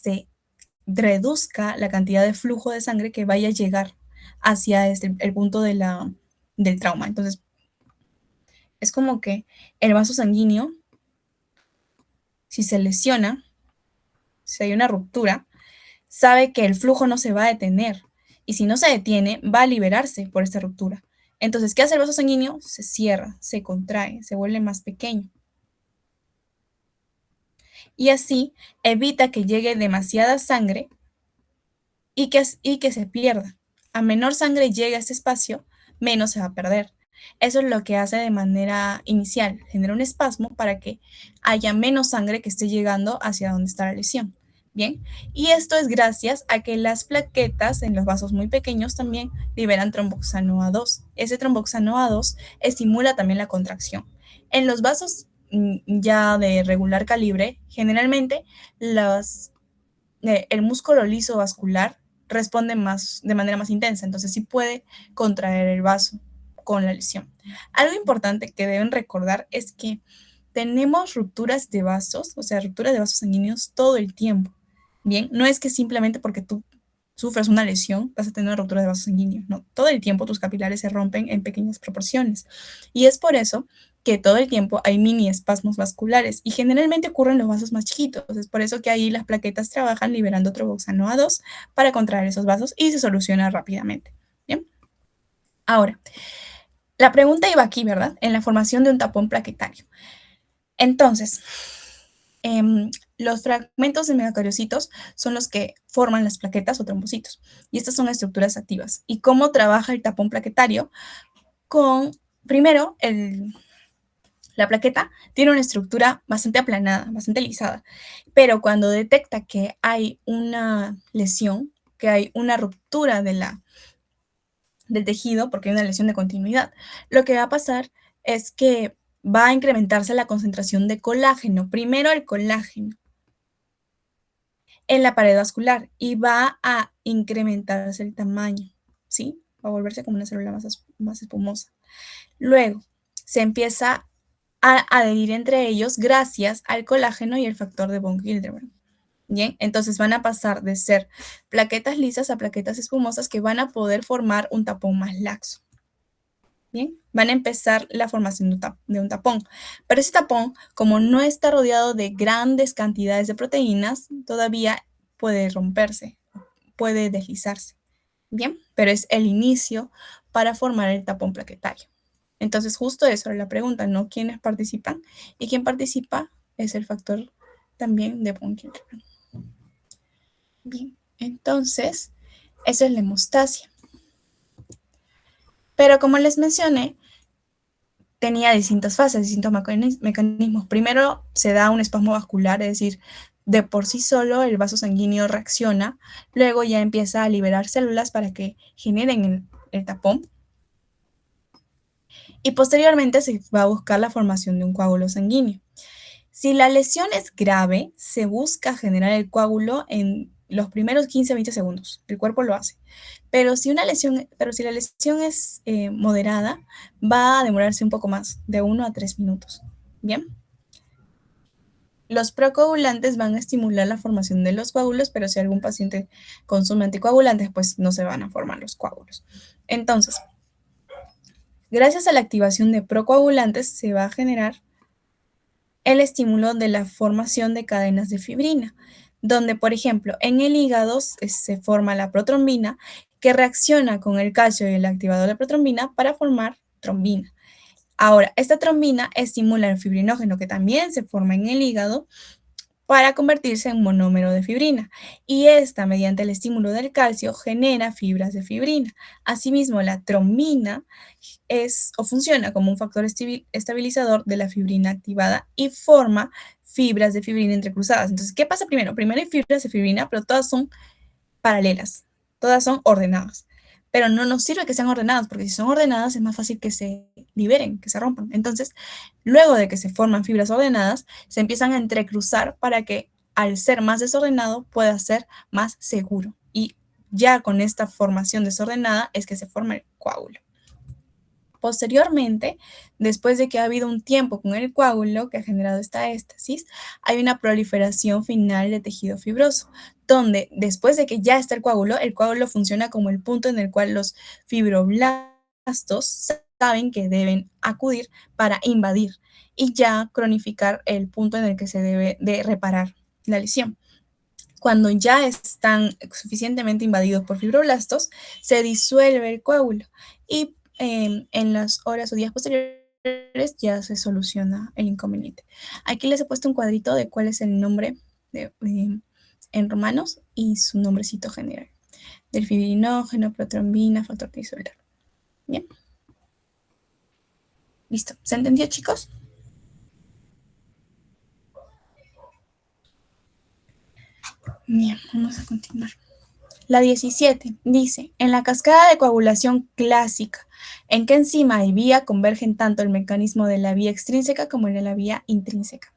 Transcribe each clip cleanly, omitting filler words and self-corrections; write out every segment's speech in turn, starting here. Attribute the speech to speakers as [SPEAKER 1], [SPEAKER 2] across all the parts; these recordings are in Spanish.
[SPEAKER 1] se reduzca la cantidad de flujo de sangre que vaya a llegar hacia el punto del trauma. Entonces, es como que el vaso sanguíneo, si se lesiona, si hay una ruptura, sabe que el flujo no se va a detener. Y si no se detiene, va a liberarse por esta ruptura. Entonces, ¿qué hace el vaso sanguíneo? Se cierra, se contrae, se vuelve más pequeño. Y así evita que llegue demasiada sangre y que se pierda. A menor sangre llegue a ese espacio, menos se va a perder. Eso es lo que hace de manera inicial, genera un espasmo para que haya menos sangre que esté llegando hacia donde está la lesión. Bien, y esto es gracias a que las plaquetas en los vasos muy pequeños también liberan tromboxano A2. Ese tromboxano A2 estimula también la contracción. En los vasos ya de regular calibre, generalmente el músculo liso vascular responde de manera más intensa, entonces sí puede contraer el vaso con la lesión. Algo importante que deben recordar es que tenemos rupturas de vasos, o sea, rupturas de vasos sanguíneos todo el tiempo. Bien, no es que simplemente porque tú sufres una lesión vas a tener una ruptura de vasos sanguíneos, no, todo el tiempo tus capilares se rompen en pequeñas proporciones. Y es por eso que todo el tiempo hay mini espasmos vasculares y generalmente ocurren en los vasos más chiquitos. Es por eso que ahí las plaquetas trabajan liberando tromboxano A2 para contraer esos vasos y se soluciona rápidamente. Bien. Ahora, la pregunta iba aquí, ¿verdad? En la formación de un tapón plaquetario. Entonces, los fragmentos de megacariocitos son los que forman las plaquetas o trombocitos. Y estas son estructuras activas. ¿Y cómo trabaja el tapón plaquetario? Primero, la plaqueta tiene una estructura bastante aplanada, bastante lisada, pero cuando detecta que hay una lesión, que hay una ruptura del tejido, porque hay una lesión de continuidad, lo que va a pasar es que va a incrementarse la concentración de colágeno. Primero el colágeno en la pared vascular y va a incrementarse el tamaño, ¿sí? Va a volverse como una célula más espumosa. Luego, se empieza a adherir entre ellos gracias al colágeno y el factor de von Hildebrand. Bien, entonces van a pasar de ser plaquetas lisas a plaquetas espumosas que van a poder formar un tapón más laxo. Bien, van a empezar la formación de un tapón. Pero ese tapón, como no está rodeado de grandes cantidades de proteínas, todavía puede romperse, puede deslizarse. Bien, pero es el inicio para formar el tapón plaquetario. Entonces, justo eso es la pregunta, ¿no? ¿Quiénes participan? Y quien participa es el factor también de von Hildebrand. Bien, entonces, eso es la hemostasia. Pero como les mencioné, tenía distintas fases, distintos mecanismos. Primero se da un espasmo vascular, es decir, de por sí solo el vaso sanguíneo reacciona, luego ya empieza a liberar células para que generen el tapón y posteriormente se va a buscar la formación de un coágulo sanguíneo. Si la lesión es grave, se busca generar el coágulo en los primeros 15-20 segundos. El cuerpo lo hace. Pero si la lesión es moderada, va a demorarse un poco más, de 1 a 3 minutos. Bien. Los procoagulantes van a estimular la formación de los coágulos, pero si algún paciente consume anticoagulantes, pues no se van a formar los coágulos. Entonces, gracias a la activación de procoagulantes se va a generar el estímulo de la formación de cadenas de fibrina, donde, por ejemplo, en el hígado se forma la protrombina, que reacciona con el calcio y el activador de protrombina para formar trombina. Ahora, esta trombina estimula el fibrinógeno, que también se forma en el hígado, para convertirse en monómero de fibrina. Y esta, mediante el estímulo del calcio, genera fibras de fibrina. Asimismo, la trombina funciona como un factor estabilizador de la fibrina activada y forma fibras de fibrina entrecruzadas. Entonces, ¿qué pasa primero? Primero hay fibras de fibrina, pero todas son paralelas, todas son ordenadas. Pero no nos sirve que sean ordenadas, porque si son ordenadas es más fácil que se liberen, que se rompan. Entonces, luego de que se forman fibras ordenadas, se empiezan a entrecruzar para que al ser más desordenado pueda ser más seguro. Y ya con esta formación desordenada es que se forma el coágulo. Posteriormente, después de que ha habido un tiempo con el coágulo que ha generado esta éstasis, hay una proliferación final de tejido fibroso, donde después de que ya está el coágulo funciona como el punto en el cual los fibroblastos saben que deben acudir para invadir y ya cronificar el punto en el que se debe de reparar la lesión. Cuando ya están suficientemente invadidos por fibroblastos, se disuelve el coágulo y en las horas o días posteriores ya se soluciona el inconveniente. Aquí les he puesto un cuadrito de cuál es el nombre en romanos y su nombrecito general. Del fibrinógeno, protrombina, factor trisolar. Bien. Listo. ¿Se entendió, chicos? Bien, vamos a continuar. La 17 dice, en la cascada de coagulación clásica, ¿en qué enzima y vía convergen tanto el mecanismo de la vía extrínseca como el de la vía intrínseca?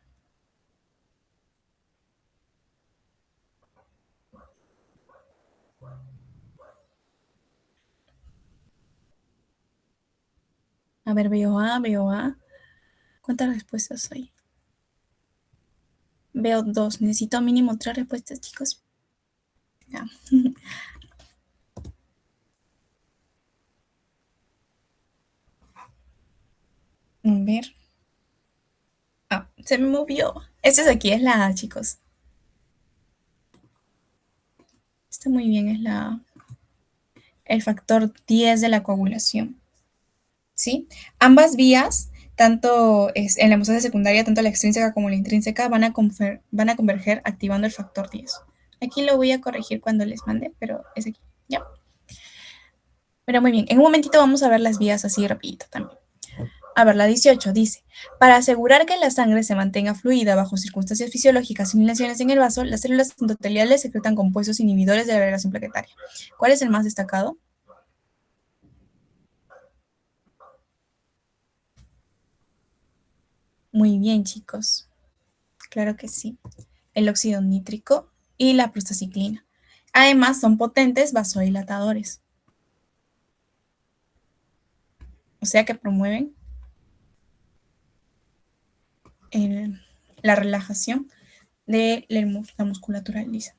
[SPEAKER 1] A ver, veo A, veo A. ¿Cuántas respuestas hay? Veo 2. Necesito mínimo 3 respuestas, chicos. Ya. A ver. Ah, se me movió. Esta es aquí, es la A, chicos. Está muy bien, es el factor 10 de la coagulación. ¿Sí? Ambas vías, tanto en la hemostasia secundaria, tanto la extrínseca como la intrínseca, van a converger activando el factor 10. Aquí lo voy a corregir cuando les mande, pero es aquí, ¿ya? Pero muy bien, en un momentito vamos a ver las vías así rapidito también. A ver, la 18 dice, para asegurar que la sangre se mantenga fluida bajo circunstancias fisiológicas sin lesiones en el vaso, las células endoteliales secretan compuestos inhibidores de la agregación plaquetaria. ¿Cuál es el más destacado? Muy bien, chicos. Claro que sí. El óxido nítrico y la prostaciclina. Además, son potentes vasodilatadores, o sea que promueven el- la relajación de la musculatura lisa.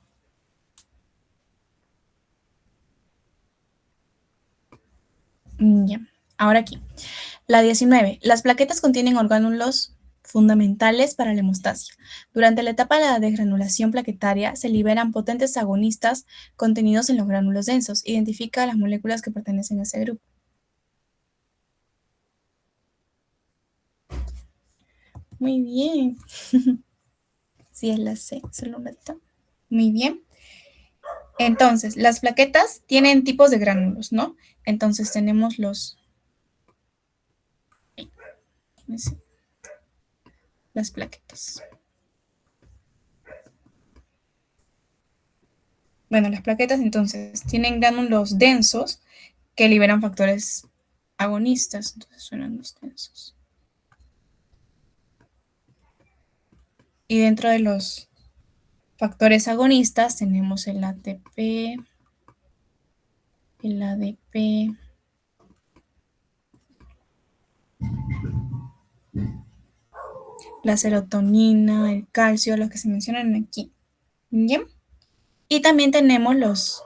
[SPEAKER 1] Ya. Ahora aquí. La 19. Las plaquetas contienen orgánulos fundamentales para la hemostasia. Durante la etapa de la desgranulación plaquetaria se liberan potentes agonistas contenidos en los gránulos densos. Identifica las moléculas que pertenecen a ese grupo. Muy bien. Sí, es la C, solo un ratito. Muy bien. Entonces, las plaquetas tienen tipos de gránulos, ¿no? Entonces tenemos las plaquetas. Bueno, las plaquetas entonces tienen gránulos densos que liberan factores agonistas, entonces suenan los densos. Y dentro de los factores agonistas tenemos el ATP, el ADP, la serotonina, el calcio, los que se mencionan aquí. ¿Bien? Y también tenemos los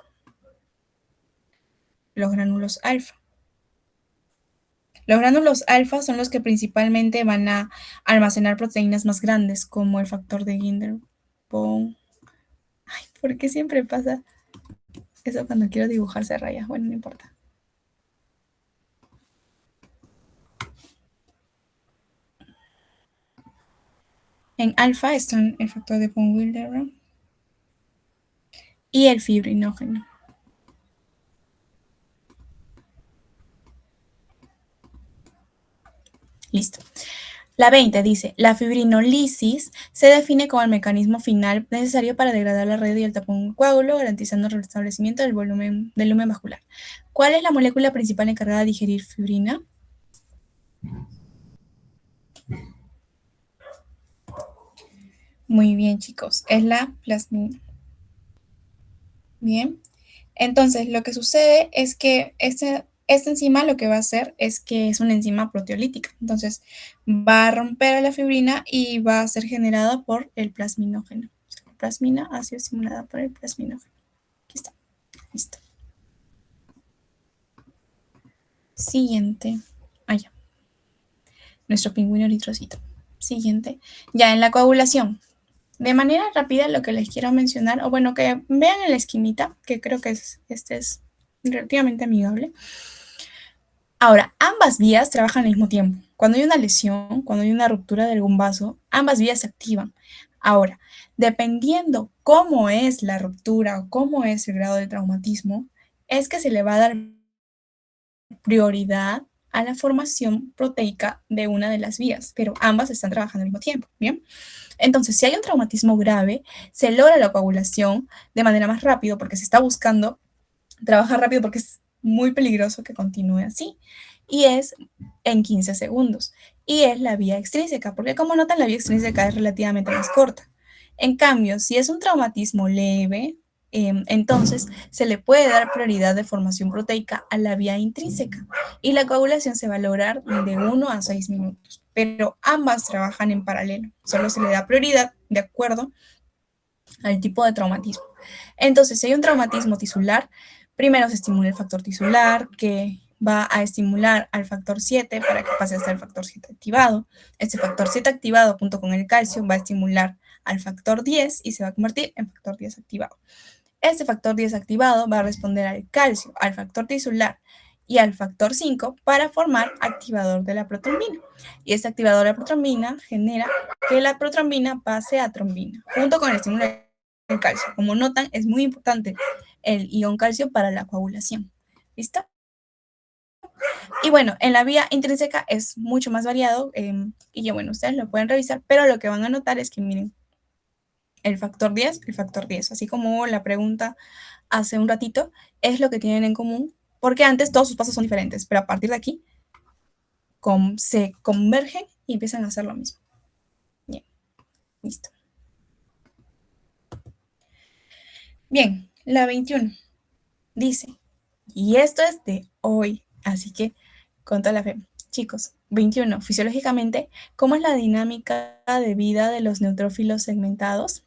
[SPEAKER 1] gránulos alfa. Los gránulos alfa son los que principalmente van a almacenar proteínas más grandes, como el factor de Guillain-Barré. Ay, ¿por qué siempre pasa eso cuando quiero dibujarse rayas? Bueno, no importa. En alfa están el factor de von Willebrand y el fibrinógeno. Listo. La 20 dice, la fibrinolisis se define como el mecanismo final necesario para degradar la red y el tapón coágulo, garantizando el restablecimiento del volumen vascular. ¿Cuál es la molécula principal encargada de digerir fibrina? Muy bien, chicos, es la plasmina. Bien, entonces lo que sucede es que esta enzima lo que va a hacer es que es una enzima proteolítica. Entonces, va a romper a la fibrina y va a ser generada por el plasminógeno. La plasmina ha sido estimulada por el plasminógeno. Aquí está. Listo. Siguiente. Ya. Nuestro pingüino eritrocito. Siguiente. Ya en la coagulación. De manera rápida, lo que les quiero mencionar, o bueno, que vean en la esquinita, que creo que este es relativamente amigable. Ahora, ambas vías trabajan al mismo tiempo. Cuando hay una lesión, cuando hay una ruptura de algún vaso, ambas vías se activan. Ahora, dependiendo cómo es la ruptura o cómo es el grado de traumatismo, es que se le va a dar prioridad a la formación proteica de una de las vías, pero ambas están trabajando al mismo tiempo, ¿bien? Entonces, si hay un traumatismo grave, se logra la coagulación de manera más rápido porque se está buscando trabajar rápido porque es muy peligroso que continúe así. Y es en 15 segundos. Y es la vía extrínseca, porque como notan, la vía extrínseca es relativamente más corta. En cambio, si es un traumatismo leve, entonces se le puede dar prioridad de formación proteica a la vía intrínseca y la coagulación se va a lograr de 1 a 6 minutos, pero ambas trabajan en paralelo, solo se le da prioridad de acuerdo al tipo de traumatismo. Entonces, si hay un traumatismo tisular, primero se estimula el factor tisular, que va a estimular al factor 7 para que pase a ser el factor 7 activado. Este factor 7 activado junto con el calcio va a estimular al factor 10 y se va a convertir en factor 10 activado. Este factor 10 activado va a responder al calcio, al factor tisular y al factor 5 para formar activador de la protrombina. Y este activador de la protrombina genera que la protrombina pase a trombina, junto con el estímulo del calcio. Como notan, es muy importante el ion calcio para la coagulación. ¿Listo? Y bueno, en la vía intrínseca es mucho más variado y ya bueno, ustedes lo pueden revisar, pero lo que van a notar es que miren, el factor 10, así como la pregunta hace un ratito, es lo que tienen en común, porque antes todos sus pasos son diferentes, pero a partir de aquí se convergen y empiezan a hacer lo mismo. Bien, listo. Bien, la 21 dice, y esto es de hoy, así que con toda la fe. Chicos, 21. Fisiológicamente, ¿cómo es la dinámica de vida de los neutrófilos segmentados?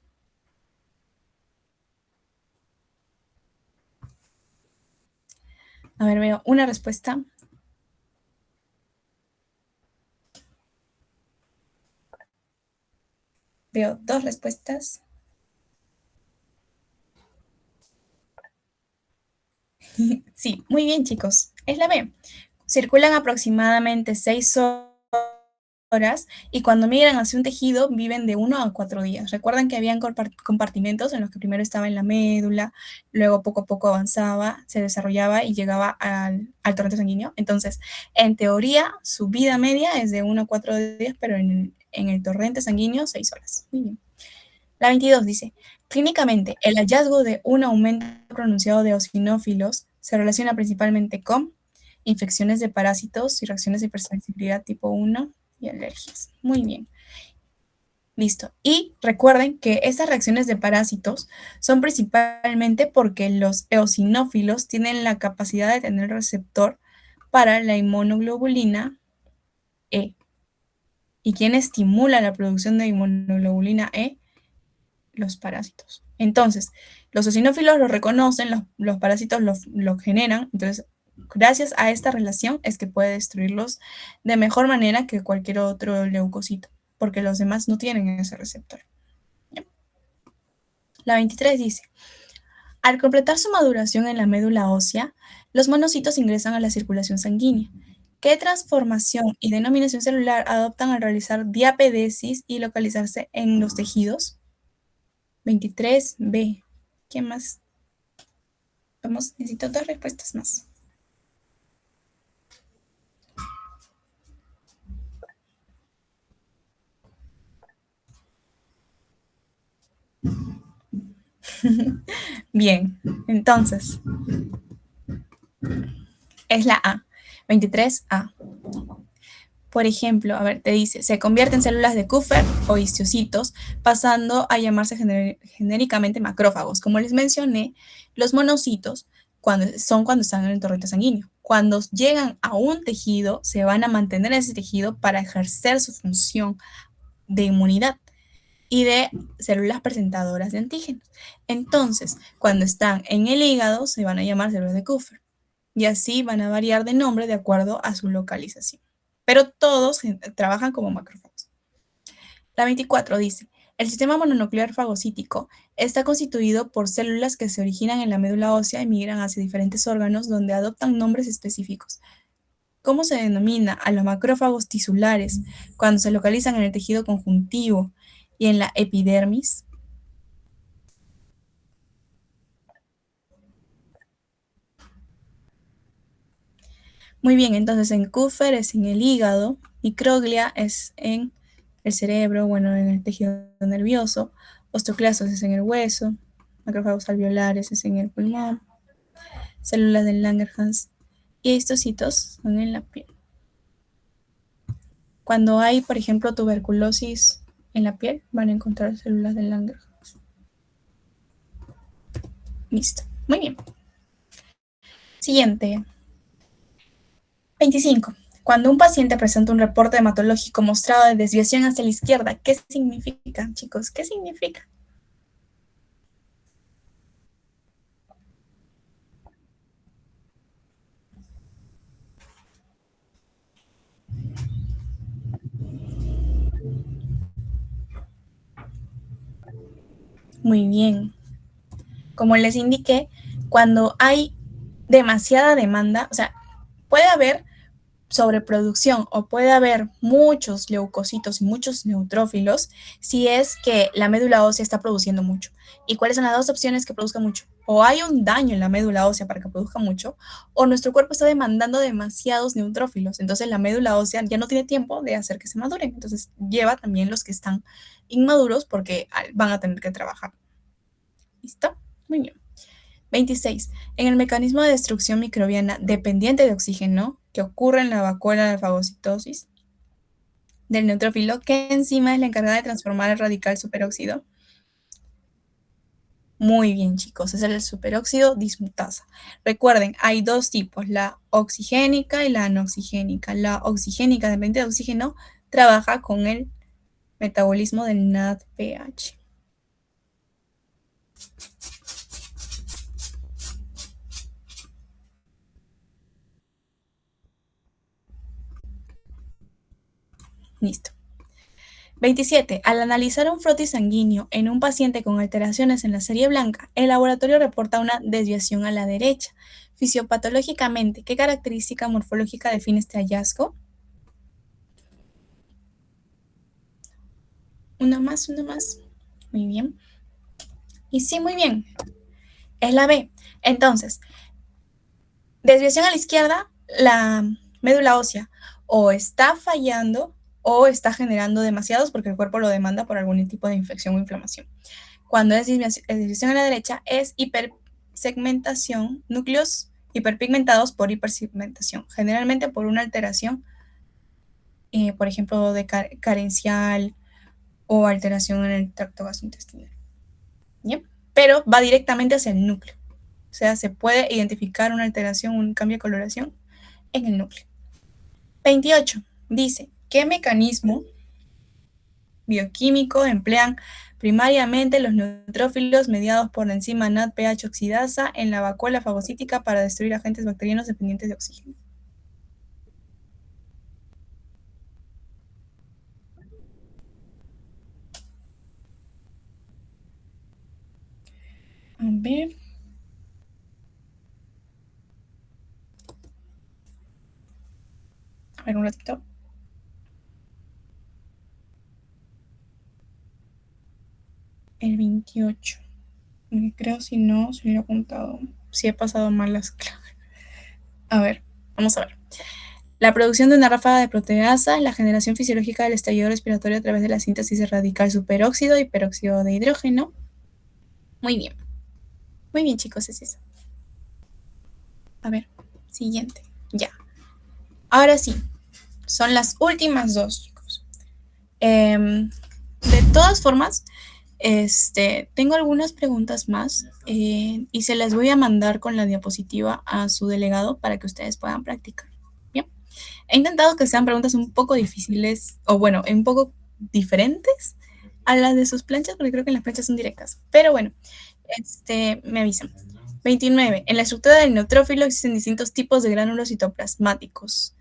[SPEAKER 1] A ver, veo una respuesta. Veo dos respuestas. Sí, muy bien, chicos. Es la B. Circulan aproximadamente 6 horas y cuando migran hacia un tejido viven de 1 a 4 días. Recuerden que habían compartimentos en los que primero estaba en la médula, luego poco a poco avanzaba, se desarrollaba y llegaba al torrente sanguíneo. Entonces, en teoría, su vida media es de 1 a 4 días, pero en el torrente sanguíneo, 6 horas. Muy bien. La 22 dice, clínicamente, el hallazgo de un aumento pronunciado de eosinófilos se relaciona principalmente con infecciones de parásitos y reacciones de hipersensibilidad tipo 1 y alergias. Muy bien. Listo. Y recuerden que estas reacciones de parásitos son principalmente porque los eosinófilos tienen la capacidad de tener receptor para la inmunoglobulina E. ¿Y quién estimula la producción de inmunoglobulina E? Los parásitos. Entonces, los eosinófilos lo reconocen, los parásitos lo generan, entonces, gracias a esta relación es que puede destruirlos de mejor manera que cualquier otro leucocito, porque los demás no tienen ese receptor. ¿Bien? La 23 dice, al completar su maduración en la médula ósea, los monocitos ingresan a la circulación sanguínea. ¿Qué transformación y denominación celular adoptan al realizar diapedesis y localizarse en los tejidos? 23B. ¿Qué más? Necesito dos respuestas más. Bien, entonces, es la A, 23A. Por ejemplo, a ver, te dice, se convierte en células de Kupffer o histocitos, pasando a llamarse genéricamente macrófagos. Como les mencioné, los monocitos cuando están en el torrente sanguíneo. Cuando llegan a un tejido, se van a mantener en ese tejido para ejercer su función de inmunidad y de células presentadoras de antígenos. Entonces, cuando están en el hígado, se van a llamar células de Kupffer. Y así van a variar de nombre de acuerdo a su localización. Pero todos trabajan como macrófagos. La 24 dice, el sistema mononuclear fagocítico está constituido por células que se originan en la médula ósea y migran hacia diferentes órganos donde adoptan nombres específicos. ¿Cómo se denomina a los macrófagos tisulares cuando se localizan en el tejido conjuntivo y en la epidermis? Muy bien, entonces en Kupffer es en el hígado, microglia es en el cerebro, bueno, en el tejido nervioso, osteoclastos es en el hueso, macrófagos alveolares es en el pulmón, células de Langerhans y histocitos son en la piel. Cuando hay, por ejemplo, tuberculosis en la piel, van a encontrar células de Langerhans. Listo, muy bien. Siguiente. 25. Cuando un paciente presenta un reporte hematológico mostrado de desviación hacia la izquierda, ¿qué significa, chicos? ¿Qué significa? Muy bien. Como les indiqué, cuando hay demasiada demanda, o sea, puede haber sobreproducción o puede haber muchos leucocitos y muchos neutrófilos si es que la médula ósea está produciendo mucho. ¿Y cuáles son las dos opciones que produzca mucho? O hay un daño en la médula ósea para que produzca mucho, o nuestro cuerpo está demandando demasiados neutrófilos. Entonces la médula ósea ya no tiene tiempo de hacer que se maduren. Entonces lleva también los que están inmaduros porque van a tener que trabajar. ¿Listo? Muy bien. 26. En el mecanismo de destrucción microbiana dependiente de oxígeno que ocurre en la vacuola de fagocitosis del neutrófilo, ¿qué enzima es la encargada de transformar el radical superóxido? Muy bien, chicos, es el superóxido dismutasa. Recuerden, hay dos tipos, la oxigénica y la anoxigénica. La oxigénica, dependiente de oxígeno, trabaja con el metabolismo del NADPH. Listo. 27. Al analizar un frotis sanguíneo en un paciente con alteraciones en la serie blanca, el laboratorio reporta una desviación a la derecha. Fisiopatológicamente, ¿qué característica morfológica define este hallazgo? Una más, una más. Muy bien. Y sí, muy bien. Es la B. Entonces, desviación a la izquierda, la médula ósea o está fallando o está generando demasiados porque el cuerpo lo demanda por algún tipo de infección o inflamación. Cuando es desviación a la derecha, es hipersegmentación, núcleos hiperpigmentados por hipersegmentación, generalmente por una alteración, por ejemplo, de carencial o alteración en el tracto gastrointestinal. ¿Bien? Pero va directamente hacia el núcleo. O sea, se puede identificar una alteración, un cambio de coloración en el núcleo. 28. Dice, ¿qué mecanismo bioquímico emplean primariamente los neutrófilos mediados por la enzima NADPH oxidasa en la vacuola fagocítica para destruir agentes bacterianos dependientes de oxígeno? A ver. A ver un ratito. El 28. Creo si no, se hubiera apuntado. Si he pasado mal las claves. A ver, vamos a ver. La producción de una ráfaga de proteasa, la generación fisiológica del estallido respiratorio a través de la síntesis de radical superóxido y peróxido de hidrógeno. Muy bien. Muy bien, chicos, es eso. A ver, siguiente. Ya. Ahora sí, son las últimas dos, chicos. De todas formas, Tengo algunas preguntas más y se las voy a mandar con la diapositiva a su delegado para que ustedes puedan practicar. Bien, he intentado que sean preguntas un poco difíciles o bueno, un poco diferentes a las de sus planchas porque creo que las planchas son directas. Pero bueno, me avisan. 29. En la estructura del neutrófilo existen distintos tipos de gránulos citoplasmáticos.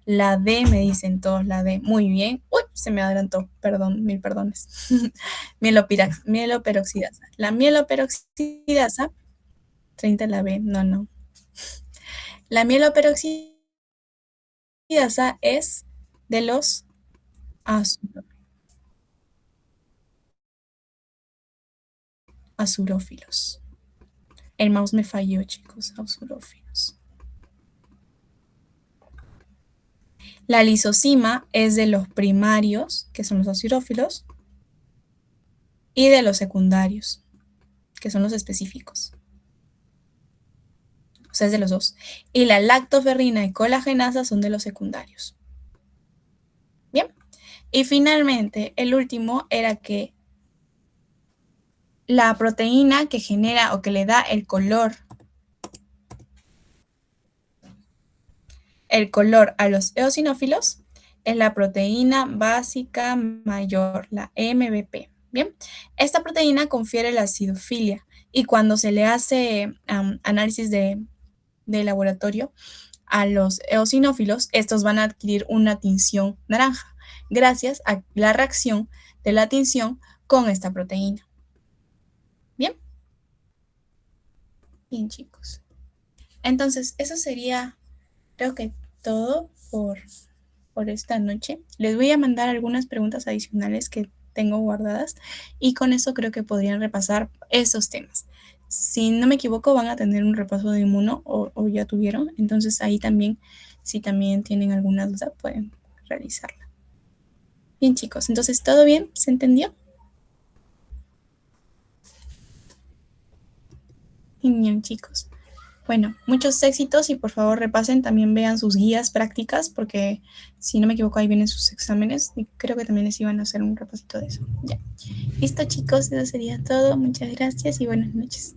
[SPEAKER 1] La D, me dicen todos, la D. Muy bien. Uy, se me adelantó. Perdón, mil perdones. Mieloperoxidasa. La mieloperoxidasa, 30 la B, no, no. La mieloperoxidasa es de los azurófilos. El mouse me falló, chicos, azurófilos. La lisocima es de los primarios, que son los azurófilos, y de los secundarios, que son los específicos. O sea, es de los dos. Y la lactoferrina y colagenasa son de los secundarios. Bien. Y finalmente, el último era que la proteína que genera o que le da el color a los eosinófilos es la proteína básica mayor, la MBP. Bien, esta proteína confiere la acidofilia y cuando se le hace análisis de laboratorio a los eosinófilos, estos van a adquirir una tinción naranja gracias a la reacción de la tinción con esta proteína. Bien. Bien, chicos. Entonces, eso sería, creo que todo por esta noche. Les voy a mandar algunas preguntas adicionales que tengo guardadas y con eso creo que podrían repasar esos temas. Si no me equivoco, van a tener un repaso de inmuno o ya tuvieron. Entonces ahí también, si también tienen alguna duda, pueden realizarla. Bien, chicos, entonces, ¿todo bien? ¿Se entendió? Bien, chicos. Bueno, muchos éxitos y por favor repasen, también vean sus guías prácticas porque si no me equivoco ahí vienen sus exámenes y creo que también les iban a hacer un repasito de eso. Ya. Listo, chicos, eso sería todo. Muchas gracias y buenas noches.